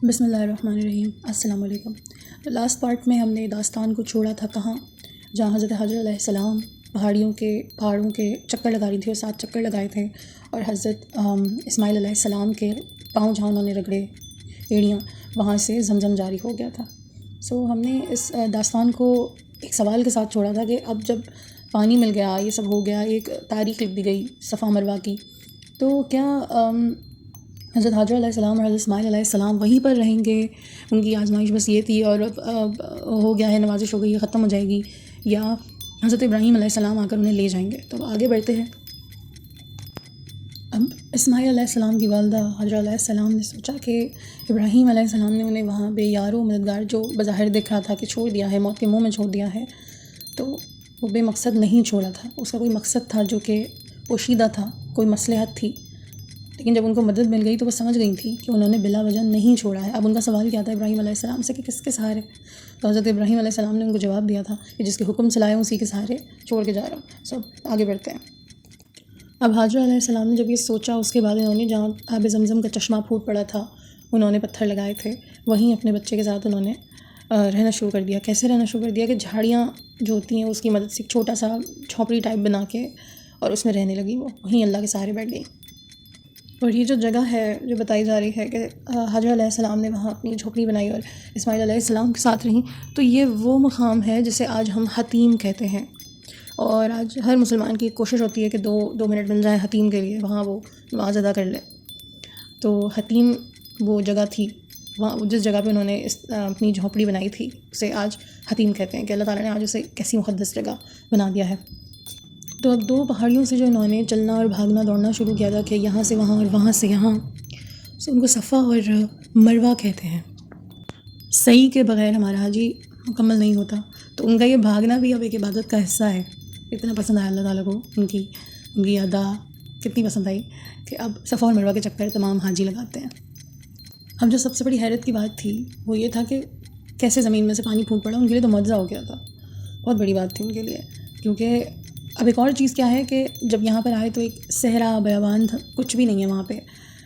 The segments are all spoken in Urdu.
بسم اللہ الرحمن الرحیم۔ السلام علیکم۔ لاسٹ پارٹ میں ہم نے داستان کو چھوڑا تھا کہاں، جہاں حضرت حاجر علیہ السلام پہاڑوں کے چکر لگا رہی تھی اور 7 چکر لگائے تھے، اور حضرت اسماعیل علیہ السلام کے پاؤں جہاں انہوں نے رگڑے ایڑیاں، وہاں سے زمزم جاری ہو گیا تھا۔ ہم نے اس داستان کو ایک سوال کے ساتھ چھوڑا تھا کہ اب جب پانی مل گیا، یہ سب ہو گیا، ایک تاریخ لکھ دی گئی صفا مروہ کی، تو کیا حضرت حاجر علیہ السلام اور حضرت اسماعیل علیہ السلام وہیں پر رہیں گے؟ ان کی آزمائش بس یہ تھی اور اب ہو گیا ہے، نوازش ہو گئی ہے، ختم ہو جائے گی، یا حضرت ابراہیم علیہ السلام آ کر انہیں لے جائیں گے؟ تو آگے بڑھتے ہیں۔ اب اسماعیل علیہ السلام کی والدہ حاجر علیہ السلام نے سوچا کہ ابراہیم علیہ السلام نے انہیں وہاں بے یار و مددگار جو بظاہر دکھ رہا تھا کہ چھوڑ دیا ہے، موت کے منہ میں چھوڑ دیا ہے، تو وہ بے مقصد نہیں چھوڑا تھا، اس کا کوئی مقصد تھا جو کہ پوشیدہ تھا، کوئی مصلحت تھی۔ لیکن جب ان کو مدد مل گئی تو وہ سمجھ گئی تھیں کہ انہوں نے بلا وجہ نہیں چھوڑا ہے۔ اب ان کا سوال کیا تھا ابراہیم علیہ السلام سے کہ کس کے سہارے؟ تو حضرت ابراہیم علیہ السلام نے ان کو جواب دیا تھا کہ جس کے حکم سے لائے اسی کے سہارے چھوڑ کے جا رہا ہوں۔ آگے بڑھتے ہیں۔ اب حاجر علیہ السلام نے جب یہ سوچا، اس کے بعد انہوں نے جہاں آب زمزم کا چشمہ پھوٹ پڑا تھا، انہوں نے پتھر لگائے تھے، وہیں اپنے بچے کے ساتھ انہوں نے رہنا شروع کر دیا۔ کیسے رہنا شروع کر دیا کہ جھاڑیاں جو ہوتی ہیں اس کی مدد سے ایک چھوٹا سا جھونپڑی ٹائپ بنا کے اور اس میں رہنے لگی، وہ وہیں اللہ کے سہارے بیٹھ گئی۔ اور یہ جو جگہ ہے جو بتائی جا رہی ہے کہ حاجر علیہ السلام نے وہاں اپنی جھوپڑی بنائی اور اسماعیل علیہ السلام کے ساتھ رہیں، تو یہ وہ مقام ہے جسے آج ہم حتیم کہتے ہیں، اور آج ہر مسلمان کی کوشش ہوتی ہے کہ دو منٹ مل جائیں حتیم کے لیے، وہاں وہ نماز ادا کر لے۔ تو حتیم وہ جگہ تھی، وہاں جس جگہ پہ انہوں نے اپنی جھونپڑی بنائی تھی اسے آج حتیم کہتے ہیں، کہ اللہ تعالیٰ نے آج اسے کیسی مقدس جگہ بنا دیا ہے۔ تو اب 2 پہاڑیوں سے جو انہوں نے چلنا اور بھاگنا دوڑنا شروع کیا تھا کہ یہاں سے وہاں اور وہاں سے یہاں، ان کو صفا اور مروہ کہتے ہیں۔ صحیح کے بغیر ہمارا حاجی مکمل نہیں ہوتا، تو ان کا یہ بھاگنا بھی اب ایک عبادت کا حصہ ہے۔ اتنا پسند آیا اللہ تعالیٰ کو، ان کی ادا کتنی پسند آئی کہ اب صفا اور مروہ کے چکر تمام حاجی لگاتے ہیں۔ اب جو سب سے بڑی حیرت کی بات تھی وہ یہ تھا کہ کیسے زمین میں سے پانی پھوٹ پڑا۔ ان کے لیے تو معجزہ ہو گیا تھا، بہت بڑی بات تھی ان کے لیے، کیونکہ اب ایک اور چیز کیا ہے کہ جب یہاں پر آئے تو ایک صحرا بیابان تھا، کچھ بھی نہیں ہے وہاں پہ،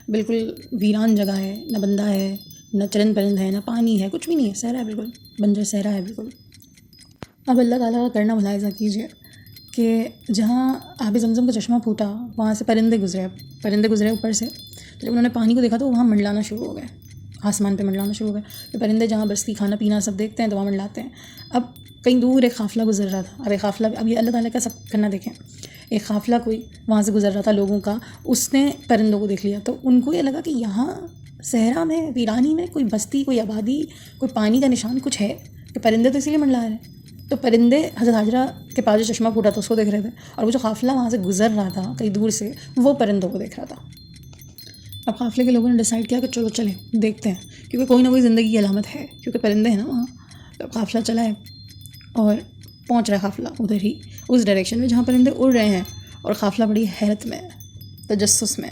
بالکل ویران جگہ ہے، نہ بندہ ہے، نہ چرند پرند ہے، نہ پانی ہے، کچھ بھی نہیں ہے، صحرا ہے، بالکل بنجر صحرا ہے بالکل۔ اب اللہ تعالیٰ کا کرنا ملاحظہ کیجیے کہ جہاں آب زمزم کا چشمہ پھوٹا وہاں سے پرندے گزرے اوپر سے، تو جب انہوں نے پانی کو دیکھا تو وہاں منڈلانا شروع ہو گئے، آسمان پہ منڈلانا شروع ہو گئے۔ تو پرندے جہاں بستی کھانا پینا سب دیکھتے ہیں تو وہاں منڈلاتے ہیں۔ اب کہیں دور ایک قافلہ گزر رہا تھا، اب یہ اللہ تعالیٰ کا سب کرنا دیکھیں، ایک قافلہ کوئی وہاں سے گزر رہا تھا لوگوں کا، اس نے پرندوں کو دیکھ لیا، تو ان کو یہ لگا کہ یہاں صحرا میں، ویرانی میں کوئی بستی، کوئی آبادی، کوئی پانی کا نشان کچھ ہے، کہ پرندے تو اسی لیے منڈلا رہے ہیں۔ تو پرندے حضرت حاجرہ کے پاس جو چشمہ پھوٹا تھا اس کو دیکھ رہے تھے، اور وہ جو قافلہ وہاں سے گزر رہا تھا کئی دور سے، وہ پرندوں کو دیکھ رہا تھا۔ اب قافلے کے لوگوں نے ڈیسائیڈ کیا کہ چلو چلیں دیکھتے ہیں، کیونکہ کوئی نہ کوئی زندگی کی علامت ہے، کیونکہ پرندے ہیں نا وہاں۔ تو قافلہ چلا ہے اور پہنچ رہا ہے قافلہ ادھر ہی، اس ڈائریکشن میں جہاں پرندے اڑ رہے ہیں، اور قافلہ بڑی حیرت میں، تجسس میں۔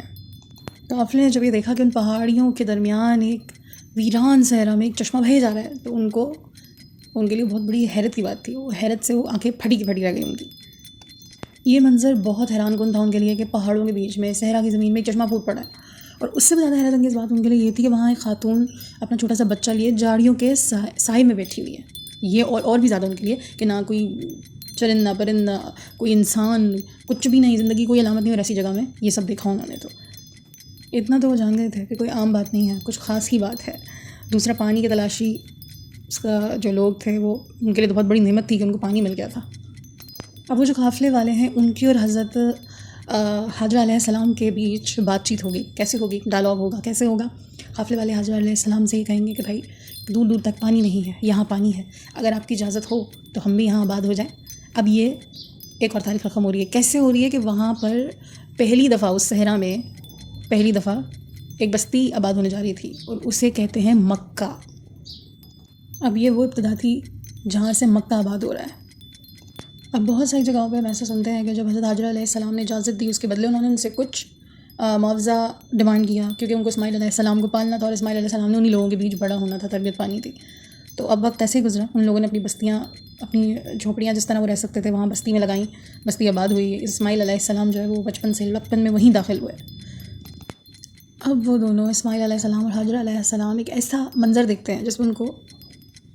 قافلے نے جب یہ دیکھا کہ ان پہاڑیوں کے درمیان ایک ویران صحرا میں ایک چشمہ بہے جا رہا ہے، تو ان کے لیے بہت بڑی حیرت کی بات تھی، وہ حیرت سے وہ آنکھیں پھٹی کی پھٹی رہ گئی ان کی۔ یہ منظر بہت حیران کن تھا ان کے لیے کہ پہاڑوں کے بیچ میں صحرا کی زمین میں ایک چشمہ پھوٹ پڑا ہے، اور اس سے بھی زیادہ حیرت انگیز بات ان کے لیے یہ تھی کہ وہاں ایک خاتون اپنا چھوٹا سا بچہ لیے جھاڑیوں کے سائے میں بیٹھی ہوئی ہے۔ یہ اور بھی زیادہ ان کے لیے کہ نہ کوئی چرند، نہ پرند، نہ کوئی انسان، کچھ بھی نہیں، زندگی کوئی علامت نہیں، اور ایسی جگہ میں یہ سب دیکھا انہوں نے۔ تو اتنا تو وہ جان گئے تھے کہ کوئی عام بات نہیں ہے، کچھ خاص ہی بات ہے۔ دوسرا، پانی کی تلاشی، اس کا جو لوگ تھے وہ ان کے لیے تو بہت بڑی نعمت تھی کہ ان کو پانی مل گیا تھا۔ اب وہ جو قافلے والے ہیں ان کی اور حضرت حاجر علیہ السلام کے بیچ بات چیت ہوگی، کیسے ہوگی، ڈائلاگ ہوگا، کیسے ہوگا؟ قافلے والے حاجر علیہ السلام سے یہ کہیں گے کہ بھائی دور دور تک پانی نہیں ہے، یہاں پانی ہے، اگر آپ کی اجازت ہو تو ہم بھی یہاں آباد ہو جائیں۔ اب یہ ایک اور تاریخ رقم ہو رہی ہے، کیسے ہو رہی ہے کہ وہاں پر پہلی دفعہ اس صحرا میں پہلی دفعہ ایک بستی آباد ہونے جا رہی تھی، اور اسے کہتے ہیں مکہ۔ اب یہ وہ ابتدا تھی جہاں سے مکہ آباد ہو رہا ہے۔ اب بہت ساری جگہوں پہ ہم ایسا سنتے ہیں کہ جب حضرت حاجر علیہ السلام نے اجازت دی، اس کے بدلے انہوں نے ان سے کچھ معاوضہ ڈیمانڈ کیا، کیونکہ ان کو اسماعیل علیہ السلام کو پالنا تھا، اور اسماعیل علیہ السلام نے انہی لوگوں کے بیچ بڑا ہونا تھا، تربیت پانی تھی۔ تو اب وقت ایسے ہی گزرا، ان لوگوں نے اپنی بستیاں، اپنی جھوپڑیاں جس طرح وہ رہ سکتے تھے وہاں بستی میں لگائیں، بستی آباد ہوئی۔ اسماعیل علیہ السلام جو ہے وہ بچپن سے میں وہیں داخل ہوئے۔ اب وہ دونوں اسماعیل علیہ السلام اور حاجرہ علیہ السلام ایک ایسا منظر دیکھتے ہیں جس میں ان کو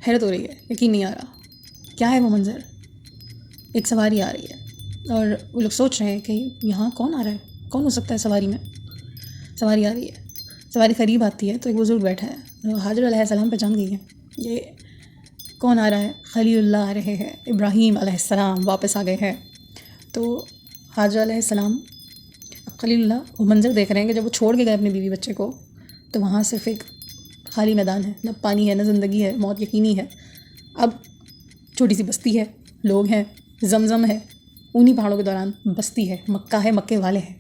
حیرت ہو رہی ہے، یقین نہیں آ رہا کیا ہے وہ منظر۔ ایک سواری آ رہی ہے اور وہ لوگ سوچ رہے ہیں کہ یہاں کون آ رہا ہے، کون ہو سکتا ہے سواری میں۔ سواری آ رہی ہے، سواری قریب آتی ہے تو ایک بزرگ بیٹھا ہے، حاجرہ علیہ السلام پہچان گئی ہیں یہ کون آ رہا ہے، خلیل اللہ آ رہے ہیں، ابراہیم علیہ السلام واپس آ گئے ہیں۔ تو حاجرہ علیہ السلام خلیل اللہ وہ منظر دیکھ رہے ہیں کہ جب وہ چھوڑ کے گئے اپنے بیوی بچے کو تو وہاں صرف ایک خالی میدان ہے، نہ پانی ہے نہ زندگی ہے، موت یقینی ہے۔ اب چھوٹی سی بستی ہے، لوگ ہیں، زمزم ہے، انہی پہاڑوں کے دوران بستی ہے، مکہ ہے، مکے والے ہیں۔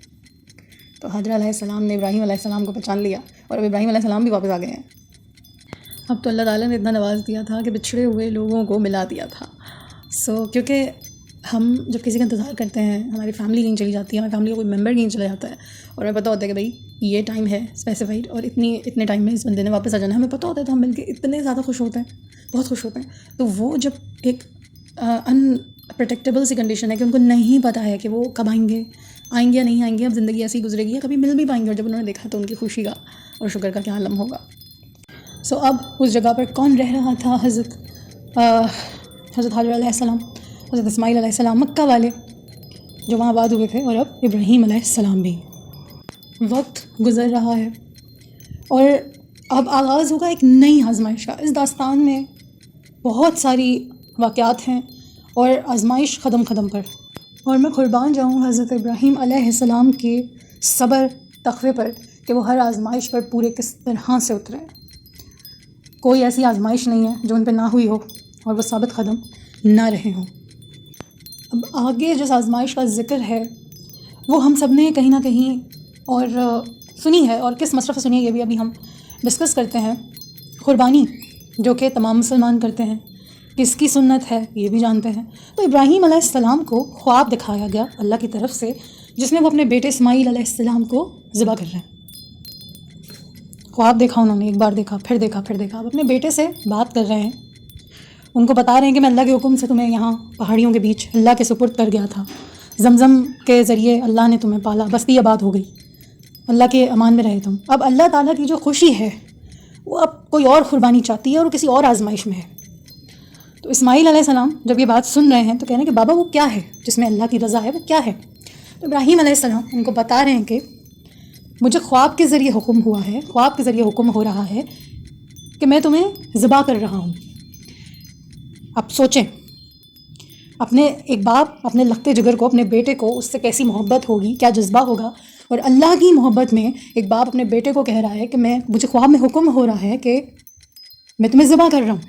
تو حاجرہ علیہ السلام نے ابراہیم علیہ السلام کو پہچان لیا اور اب ابراہیم علیہ السلام بھی واپس آ گئے ہیں۔ اب تو اللہ تعالیٰ نے اتنا نواز دیا تھا کہ بچھڑے ہوئے لوگوں کو ملا دیا تھا۔ کیونکہ ہم جب کسی کا انتظار کرتے ہیں، ہماری فیملی کہیں چلی جاتی ہے، ہماری فیملی کا کوئی ممبر کہیں چلا جاتا ہے اور ہمیں پتہ ہوتا ہے کہ بھائی یہ ٹائم ہے اسپیسیفائڈ اور اتنے ٹائم میں اس بندے نے واپس آ جانا ہے، ہمیں پتہ ہوتا ہے تو ہم مل کے اتنے زیادہ خوش ہوتے ہیں، بہت خوش ہوتے ہیں۔ تو وہ جب ایک انپریڈکٹیبل سی کنڈیشن ہے کہ ان کو نہیں پتہ ہے کہ وہ کب آئیں گے یا نہیں آئیں گے، اب زندگی ایسی گزرے گی یا کبھی مل بھی پائیں گے، اور جب انہوں نے دیکھا تو ان کی خوشی کا اور شکر کا کیا عالم ہوگا۔ اب اس جگہ پر کون رہ رہا تھا؟ حضرت حاجرہ علیہ السلام، حضرت اسماعیل علیہ السلام، مکہ والے جو وہاں آباد ہوئے تھے، اور اب ابراہیم علیہ السلام بھی۔ وقت گزر رہا ہے اور اب آغاز ہوگا ایک نئی آزمائش کا۔ اس داستان میں بہت ساری واقعات ہیں اور آزمائش قدم قدم پر، اور میں قربان جاؤں حضرت ابراہیم علیہ السلام کے صبر تقوی پر کہ وہ ہر آزمائش پر پورے کس طرح سے اترے۔ کوئی ایسی آزمائش نہیں ہے جو ان پہ نہ ہوئی ہو اور وہ ثابت قدم نہ رہے ہوں۔ اب آگے جس آزمائش کا ذکر ہے وہ ہم سب نے کہیں نہ کہیں اور سنی ہے، اور کس مصرف سے سنی ہے یہ بھی ابھی ہم ڈسکس کرتے ہیں۔ قربانی جو کہ تمام مسلمان کرتے ہیں، کس کی سنت ہے یہ بھی جانتے ہیں۔ تو ابراہیم علیہ السلام کو خواب دکھایا گیا اللہ کی طرف سے، جس میں وہ اپنے بیٹے اسماعیل علیہ السلام کو ذبح کر رہے ہیں۔ خواب دیکھا انہوں نے، ایک بار دیکھا، پھر دیکھا، پھر دیکھا۔ اب اپنے بیٹے سے بات کر رہے ہیں، ان کو بتا رہے ہیں کہ میں اللہ کے حکم سے تمہیں یہاں پہاڑیوں کے بیچ اللہ کے سپرد کر گیا تھا، زمزم کے ذریعے اللہ نے تمہیں پالا، بستی آباد ہو گئی، اللہ کے امان میں رہے تم۔ اب اللہ تعالیٰ کی جو خوشی ہے وہ اب کوئی اور قربانی چاہتی ہے اور وہ کسی اور آزمائش میں ہے۔ تو اسماعیل علیہ السلام جب یہ بات سن رہے ہیں تو کہہ رہے ہیں کہ بابا وہ کیا ہے جس میں اللہ کی رضا ہے، وہ کیا ہے؟ تو ابراہیم علیہ السلام ان کو بتا رہے ہیں کہ مجھے خواب کے ذریعے حکم ہوا ہے، خواب کے ذریعے حکم ہو رہا ہے کہ میں تمہیں ذبح کر رہا ہوں۔ اب سوچیں، اپنے ایک باپ اپنے لختے جگر کو، اپنے بیٹے کو، اس سے کیسی محبت ہوگی، کیا جذبہ ہوگا، اور اللہ کی محبت میں ایک باپ اپنے بیٹے کو کہہ رہا ہے کہ مجھے خواب میں حکم ہو رہا ہے کہ میں تمہیں ذبح کر رہا ہوں،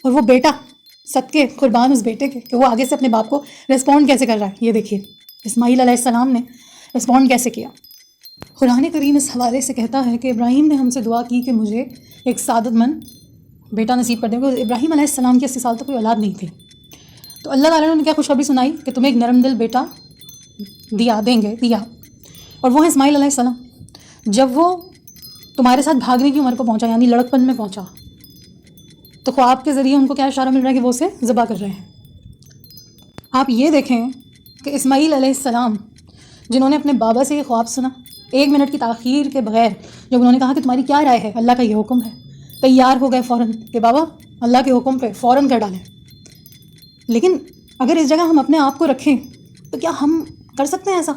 اور وہ بیٹا صدقے قربان اس بیٹے کے کہ وہ آگے سے اپنے باپ کو ریسپونڈ کیسے کر رہا ہے۔ یہ دیکھیے اسماعیل علیہ السلام نے ریسپونڈ کیسے کیا۔ قرآن کریم اس حوالے سے کہتا ہے کہ ابراہیم نے ہم سے دعا کی کہ مجھے ایک سعادت مند بیٹا نصیب کر دیں گے۔ ابراہیم علیہ السلام کی 80 سال تک کوئی اولاد نہیں تھی، تو اللہ تعالیٰ نے کیا خوشخبری سنائی کہ تمہیں ایک نرم دل بیٹا دیا، اور وہ ہے اسماعیل علیہ السلام۔ جب وہ تمہارے ساتھ بھاگنے کی عمر کو پہنچا، یعنی لڑکپن میں پہنچا، تو خواب کے ذریعے ان کو کیا اشارہ مل رہا ہے کہ وہ اسے ذبح کر رہے ہیں۔ آپ یہ دیکھیں کہ اسماعیل علیہ السلام جنہوں نے اپنے بابا سے یہ خواب سنا، 1 منٹ کی تاخیر کے بغیر جب انہوں نے کہا کہ تمہاری کیا رائے ہے، اللہ کا یہ حکم ہے، تیار ہو گئے فوراً کہ بابا اللہ کے حکم پہ فوراً کر ڈالیں۔ لیکن اگر اس جگہ ہم اپنے آپ کو رکھیں تو کیا ہم کر سکتے ہیں ایسا؟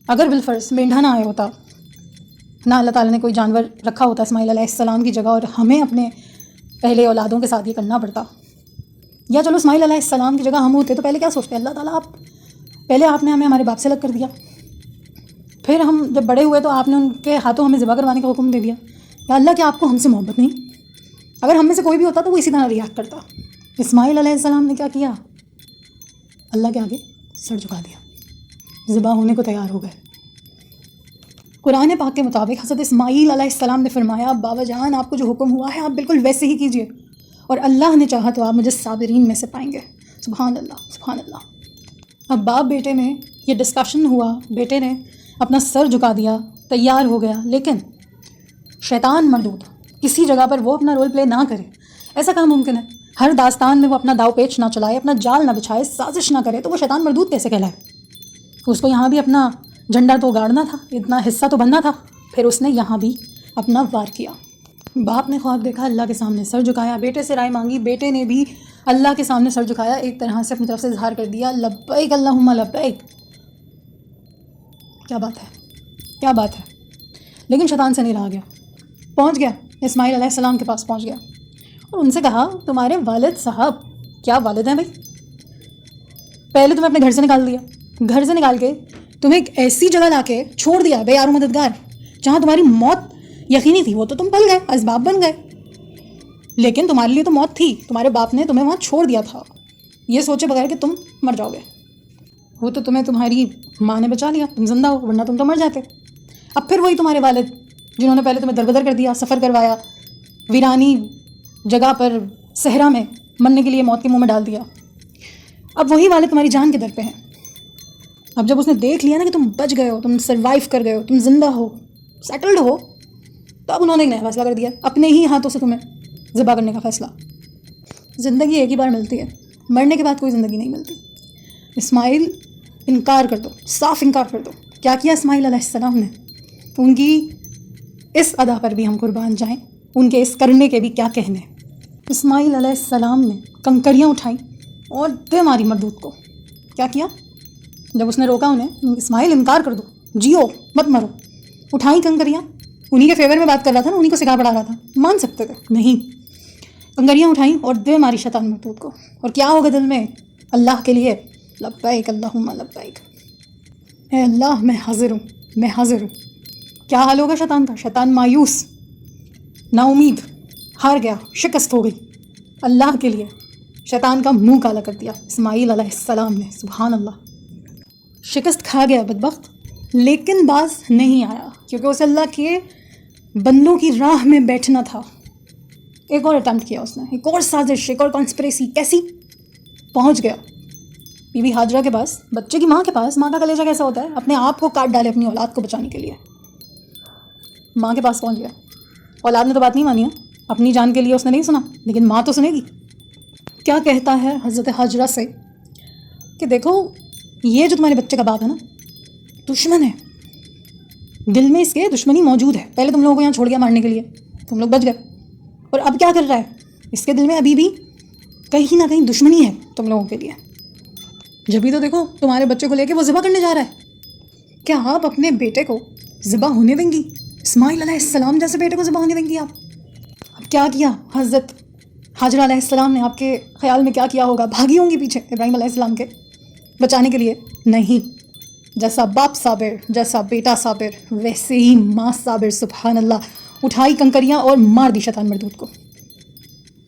اگر بالفرض مینڈھا نہ آیا ہوتا، نہ اللہ تعالیٰ نے کوئی جانور رکھا ہوتا اسماعیل علیہ السلام کی جگہ، اور ہمیں اپنے پہلے اولادوں کے ساتھ یہ کرنا پڑتا، یا چلو اسماعیل علیہ السلام کی جگہ ہم ہوتے تو پہلے کیا سوچتے ہیں، اللہ تعالیٰ آپ نے ہمیں ہمارے باپ سے الگ کر دیا، پھر ہم جب بڑے ہوئے تو آپ نے ان کے ہاتھوں ہمیں ذبح کروانے کا حکم دے دیا، یا اللہ کیا آپ کو ہم سے محبت نہیں؟ اگر ہم میں سے کوئی بھی ہوتا تو وہ اسی طرح ریاکٹ کرتا۔ اسماعیل علیہ السلام نے کیا کیا؟ اللہ کے آگے سر جھکا دیا، ذبح ہونے کو تیار ہو گئے۔ قرآن پاک کے مطابق حضرت اسماعیل علیہ السلام نے فرمایا بابا جان آپ کو جو حکم ہوا ہے آپ بالکل ویسے ہی کیجئے، اور اللہ نے چاہا تو آپ مجھے صابرین میں سے پائیں گے۔ سبحان اللہ، سبحان اللہ۔ اب باپ بیٹے میں یہ ڈسکشن ہوا، بیٹے نے اپنا سر جھکا دیا، تیار ہو گیا، لیکن شیطان مردود، کسی جگہ پر وہ اپنا رول پلے نہ کرے۔ ایسا کہاں ممکن ہے؟ ہر داستان میں وہ اپنا داؤ پیچ نہ چلائے، اپنا جال نہ بچھائے، سازش نہ کرے، تو وہ شیطان مردود کیسے کہلائے؟ اس کو یہاں بھی اپنا جھنڈا تو گاڑنا تھا، اتنا حصہ تو بننا تھا، پھر اس نے یہاں بھی اپنا وار کیا۔ باپ نے خواب دیکھا، اللہ کے سامنے سر جھکایا، بیٹے سے رائے مانگی، بیٹے نے بھی اللہ کے سامنے سر جھکایا، ایک طرح سے اپنی طرف سے اظہار کر دیا لبیک اللہم لبیک۔ کیا بات ہے، کیا بات ہے۔ لیکن شیطان سے نہیں رہا گیا، پہنچ گیا اسماعیل علیہ السلام کے پاس پہنچ گیا اور ان سے کہا تمہارے والد صاحب، کیا والد ہیں بھائی، پہلے تمہیں اپنے گھر سے نکال دیا، گھر سے نکال کے تمہیں ایک ایسی جگہ لا کے چھوڑ دیا بے یار و مددگار جہاں تمہاری موت یقینی تھی، وہ تو تم پل گئے، اسباب بن گئے، لیکن تمہارے لیے تو موت تھی، تمہارے باپ نے تمہیں وہاں چھوڑ دیا تھا یہ سوچے بغیر کہ تم مر جاؤ گے، وہ تو تمہیں تمہاری ماں نے بچا لیا، تم زندہ ہو، ورنہ تم تو مر جاتے۔ اب پھر وہی تمہارے والد جنہوں نے پہلے تمہیں دربدر کر دیا، سفر کروایا، ویرانی جگہ پر صحرا میں مرنے کے لیے موت کے منہ میں ڈال دیا، اب وہی والد تمہاری جان کے در پہ ہیں۔ اب جب اس نے دیکھ لیا نا کہ تم بچ گئے ہو، تم سروائیو کر گئے ہو، تم زندہ ہو، سیٹلڈ ہو، تو اب انہوں نے ایک نیا فیصلہ کر دیا، اپنے ہی ہاتھوں سے تمہیں ذبح کرنے کا فیصلہ۔ زندگی ایک ہی بار ملتی ہے، مرنے کے بعد کوئی زندگی نہیں ملتی۔ اسماعیل انکار کر دو، صاف انکار کر دو۔ کیا کیا اسماعیل علیہ السلام نے؟ ان کی اس ادا پر بھی ہم قربان جائیں، ان کے اس کرنے کے بھی کیا کہنے۔ اسماعیل علیہ السلام نے کنکریاں اٹھائیں اور دے ماری مردود کو۔ کیا کیا؟ جب اس نے روکا انہیں، اسماعیل انکار کر دو، جیو مت مرو، اٹھائیں کنکریاں، انہی کے فیور میں بات کر رہا تھا نا، انہی کو سکھا پڑھا رہا تھا، مان سکتے تھے، نہیں، کنکریاں اٹھائیں اور دے ماری شیطان مردود کو۔ اور کیا ہوگا دل میں؟ اللہ کے لیے لبیک اللہم لبیک، اے اللہ میں حاضر ہوں، میں حاضر ہوں۔ کیا حال ہوگا شیطان کا؟ شیطان مایوس، نا امید، ہار گیا، شکست ہو گئی۔ اللہ کے لیے شیطان کا منہ کالا کر دیا اسماعیل علیہ السلام نے، سبحان اللہ۔ شکست کھا گیا بدبخت، لیکن باز نہیں آیا، کیونکہ اسے اللہ کے بندوں کی راہ میں بیٹھنا تھا۔ ایک اور اٹیمپٹ کیا اس نے، ایک اور سازش، ایک اور کانسپریسی۔ کیسی؟ پہنچ گیا بی بی ہاجرہ کے پاس، بچے کی ماں کے پاس۔ ماں کا کلیجہ کیسا ہوتا ہے؟ اپنے آپ کو کاٹ ڈالے اپنی اولاد کو بچانے کے لیے، ماں کے پاس پہنچ گیا۔ اولاد نے تو بات نہیں مانی ہے، اپنی جان کے لیے اس نے نہیں سنا، لیکن ماں تو سنے گی۔ کیا کہتا ہے حضرت ہاجرہ سے کہ دیکھو یہ جو تمہارے بچے کا باپ ہے نا، دشمن ہے، دل میں اس کے دشمنی موجود ہے۔ پہلے تم لوگوں کو یہاں چھوڑ گیا مارنے کے لیے، تم لوگ بچ گئے، اور اب کیا کر رہا ہے؟ اس کے دل میں ابھی بھی کہیں نہ کہیں دشمنی ہے تم لوگوں کے لیے۔ جبھی تو دیکھو تمہارے بچے کو لے کے وہ ذبح کرنے جا رہا ہے۔ کیا آپ اپنے بیٹے کو ذبح ہونے دیں گی؟ اسماعیل علیہ السلام جیسے بیٹے کو ذبح ہونے دیں گی آپ؟ اب کیا کیا حضرت ہاجرہ علیہ السلام نے؟ آپ کے خیال میں کیا کیا ہوگا؟ بھاگی ہوں گی پیچھے ابراہیم علیہ السلام کے بچانے کے لیے؟ نہیں، جیسا باپ صابر، جیسا بیٹا صابر، ویسے ہی ماں صابر، سبحان اللہ۔ اٹھائی کنکریاں اور مار دی شیطان مردود کو۔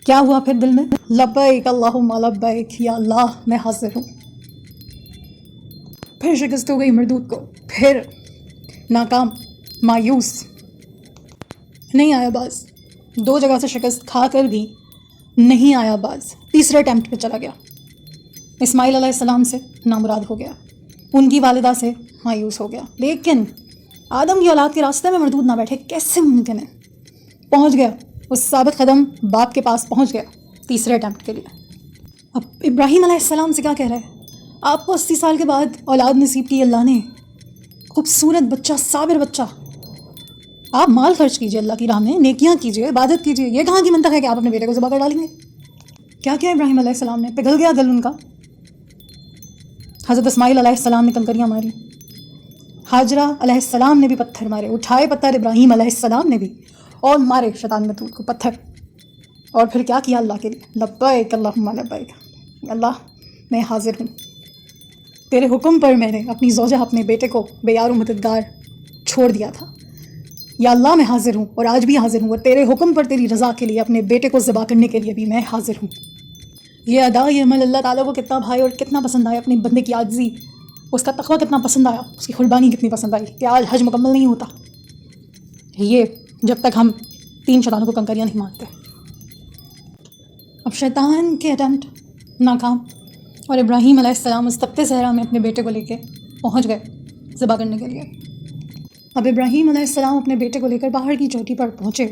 کیا ہوا پھر دل میں؟ لبیک اللہم لبیک، یا اللہ میں حاضر ہوں۔ پھر شکست ہو گئی مردود کو، پھر ناکام، مایوس، نہیں آیا باز۔ 2 جگہ سے شکست کھا کر بھی نہیں آیا باز، تیسرے اٹیمپٹ پہ چلا گیا۔ اسماعیل علیہ السلام سے نامراد ہو گیا، ان کی والدہ سے مایوس ہو گیا، لیکن آدم کی اولاد کے راستے میں مردود نہ بیٹھے، کیسے ممکن ہے؟ پہنچ گیا اس ثابت قدم باپ کے پاس، پہنچ گیا تیسرے اٹیمپٹ کے لیے۔ اب ابراہیم علیہ السلام سے کیا کہہ رہا ہے؟ آپ کو 80 سال کے بعد اولاد نصیب کی اللہ نے، خوبصورت بچہ، صابر بچہ، آپ مال خرچ کیجئے اللہ کی راہ میں، نیکیاں کیجئے، عبادت کیجئے، یہ کہاں کی منطق ہے کہ آپ اپنے بیٹے کو ذبح کر ڈالیں گے؟ کیا کیا ابراہیم علیہ السلام نے؟ پگھل گیا دل ان کا۔ حضرت اسماعیل علیہ السلام نے کنکریاں ماری، ہاجرہ علیہ السلام نے بھی پتھر مارے، اٹھائے پتھر ابراہیم علیہ السلام نے بھی، اور مارے شیطان مردود کو پتھر۔ اور پھر کیا کیا اللہ کے لیے؟ لبیک اللہم لبیک، اللہ میں حاضر ہوں، تیرے حکم پر میں نے اپنی زوجہ، اپنے بیٹے کو بے یار و مددگار چھوڑ دیا تھا، یا اللہ میں حاضر ہوں اور آج بھی حاضر ہوں، اور تیرے حکم پر تیری رضا کے لیے اپنے بیٹے کو ذبح کرنے کے لیے بھی میں حاضر ہوں۔ یہ ادا، یہ عمل اللہ تعالیٰ کو کتنا بھائی اور کتنا پسند آیا، اپنے بندے کی عاجزی، اس کا تقویٰ کتنا پسند آیا، اس کی قربانی کتنی پسند آئی کہ آج حج مکمل نہیں ہوتا یہ جب تک ہم 3 شیطانوں کو کنکریاں نہیں مارتے۔ اب شیطان کے اٹیمپٹ ناکام، اور ابراہیم علیہ السلام اس تپتے صحرا میں اپنے بیٹے کو لے کے پہنچ گئے ذبح کرنے کے لیے۔ اب ابراہیم علیہ السلام اپنے بیٹے کو لے کر پہاڑ کی چوٹی پر پہنچے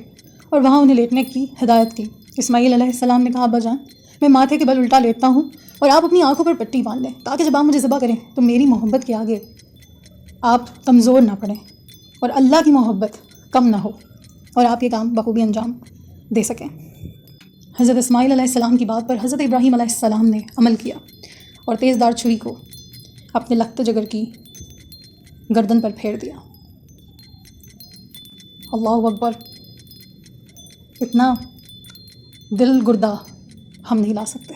اور وہاں انہیں لیٹنے کی ہدایت کی۔ اسماعیل علیہ السلام نے کہا، ابا جان میں ماتھے کے بل الٹا لیٹتا ہوں اور آپ اپنی آنکھوں پر پٹی باندھ لیں، تاکہ جب آپ مجھے ذبح کریں تو میری محبت کے آگے آپ کمزور نہ پڑیں اور اللہ کی محبت کم نہ ہو اور آپ یہ کام بخوبی انجام دے سکیں۔ حضرت اسماعیل علیہ السلام کی بات پر حضرت ابراہیم علیہ السلام نے عمل کیا اور تیز دار چھری کو اپنے لخت جگر کی گردن پر پھیر دیا۔ اللہ اکبر، اتنا دل گردہ ہم نہیں لا سکتے،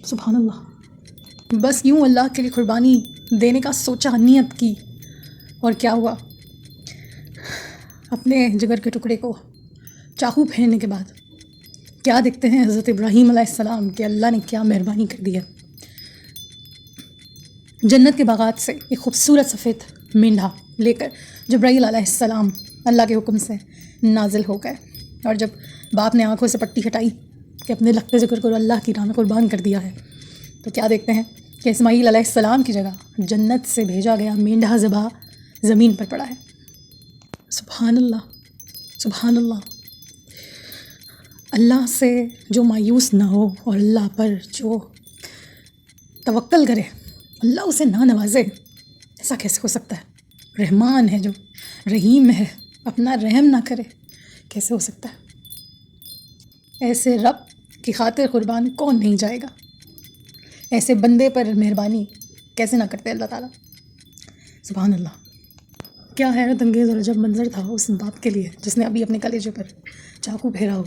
سبحان اللہ۔ بس یوں اللہ کے لیے قربانی دینے کا سوچا، نیت کی، اور کیا ہوا، اپنے جگر کے ٹکڑے کو چاقو پھیرنے کے بعد کیا دیکھتے ہیں حضرت ابراہیم علیہ السلام کہ اللہ نے کیا مہربانی کر دی ہے۔ جنت کے باغات سے ایک خوبصورت سفید مینڈھا لے کر جبرائیل علیہ السلام اللہ کے حکم سے نازل ہو گئے، اور جب باپ نے آنکھوں سے پٹی ہٹائی کہ اپنے لخت جگر کو اللہ کی راہ میں قربان کر دیا ہے، تو کیا دیکھتے ہیں کہ اسماعیل علیہ السلام کی جگہ جنت سے بھیجا گیا مینڈھا ذبح زمین پر پڑا ہے۔ سبحان اللہ، سبحان اللہ۔ اللہ سے جو مایوس نہ ہو اور اللہ پر جو توکل کرے، اللہ اسے نہ نوازے، ایسا کیسے ہو سکتا ہے؟ رحمان ہے جو رحیم ہے، اپنا رحم نہ کرے، کیسے ہو سکتا ہے؟ ایسے رب کی خاطر قربان کون نہیں جائے گا؟ ایسے بندے پر مہربانی کیسے نہ کرتے اللہ تعالیٰ؟ سبحان اللہ۔ کیا حیرت انگیز اور عجب منظر تھا اس باپ کے لیے جس نے ابھی اپنے کلیجے پر چاقو پھیرا ہو۔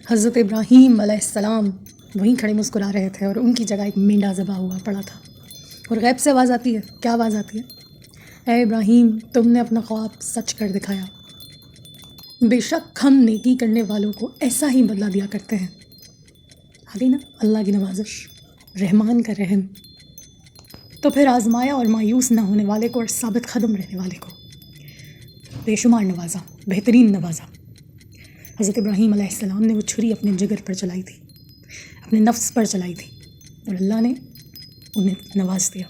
حضرت ابراہیم علیہ السلام وہیں کھڑے مسکرا رہے تھے اور ان کی جگہ ایک مینڈھا ذبح ہوا پڑا تھا، اور غیب سے آواز آتی ہے۔ کیا آواز آتی ہے؟ اے ابراہیم، تم نے اپنا خواب سچ کر دکھایا، بے شک ہم نیکی کرنے والوں کو ایسا ہی بدلہ دیا کرتے ہیں۔ آ گئی نا اللہ کی نوازش، رحمان کا رحم۔ تو پھر آزمایا اور مایوس نہ ہونے والے کو اور ثابت قدم رہنے والے کو بے شمار نوازا، بہترین نوازا۔ حضرت ابراہیم علیہ السلام نے وہ چھری اپنے جگر پر چلائی تھی، اپنے نفس پر چلائی تھی، اور اللہ نے انہیں نواز دیا۔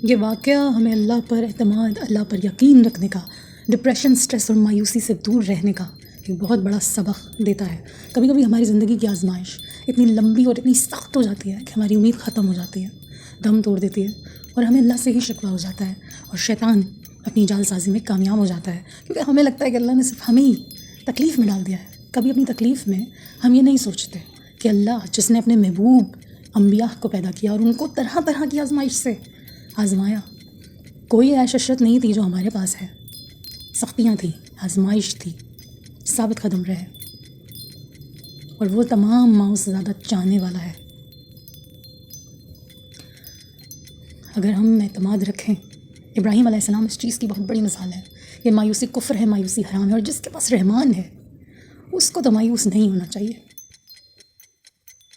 یہ واقعہ ہمیں اللہ پر اعتماد، اللہ پر یقین رکھنے کا، ڈپریشن، سٹریس اور مایوسی سے دور رہنے کا ایک بہت بڑا سبق دیتا ہے۔ کبھی کبھی ہماری زندگی کی آزمائش اتنی لمبی اور اتنی سخت ہو جاتی ہے کہ ہماری امید ختم ہو جاتی ہے، دم توڑ دیتی ہے، اور ہمیں اللہ سے ہی شکوہ ہو جاتا ہے، اور شیطان اپنی جال سازی میں کامیاب ہو جاتا ہے، کیونکہ ہمیں لگتا ہے کہ اللہ نے صرف ہمیں ہی تکلیف میں ڈال دیا ہے۔ کبھی اپنی تکلیف میں ہم یہ نہیں سوچتے کہ اللہ جس نے اپنے محبوب انبیاء کو پیدا کیا اور ان کو طرح طرح کی آزمائش سے آزمایا، کوئی عیش عشرت نہیں تھی جو ہمارے پاس ہے، سختیاں تھیں، آزمائش تھی، ثابت قدم رہے، اور وہ تمام ماؤں سے زیادہ چاہنے والا ہے۔ اگر ہم اعتماد رکھیں، ابراہیم علیہ السلام اس چیز کی بہت بڑی مثال ہے کہ مایوسی کفر ہے، مایوسی حرام ہے، اور جس کے پاس رحمان ہے اس کو تو مایوس نہیں ہونا چاہیے۔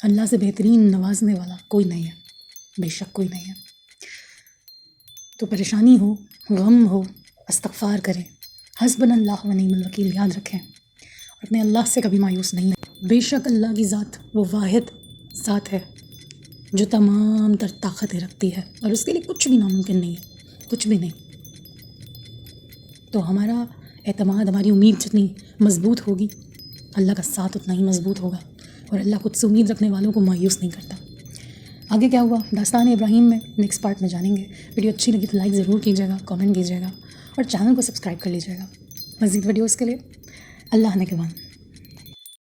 اللہ سے بہترین نوازنے والا کوئی نہیں ہے، بے شک کوئی نہیں ہے۔ تو پریشانی ہو، غم ہو، استغفار کریں، حسبنا اللہ و نعم الوکیل یاد رکھیں، اور اپنے اللہ سے کبھی مایوس نہیں ہیں۔ بے شک اللہ کی ذات وہ واحد ذات ہے جو تمام تر طاقتیں رکھتی ہے، اور اس کے لیے کچھ بھی ناممکن نہیں ہے، کچھ بھی نہیں۔ تو ہمارا اعتماد، ہماری امید جتنی مضبوط ہوگی، اللہ کا ساتھ اتنا ہی مضبوط ہوگا، اور اللہ خود سے امید رکھنے والوں کو مایوس نہیں کرتا۔ آگے کیا ہوا داستان ابراہیم میں نیکسٹ پارٹ میں جانیں گے۔ ویڈیو اچھی لگی تو لائک ضرور کیجیے گا، کامنٹ کیجیے گا، اور چینل کو سبسکرائب کر لیجیے گا مزید ویڈیوز کے لیے۔ اللہ نگہبان۔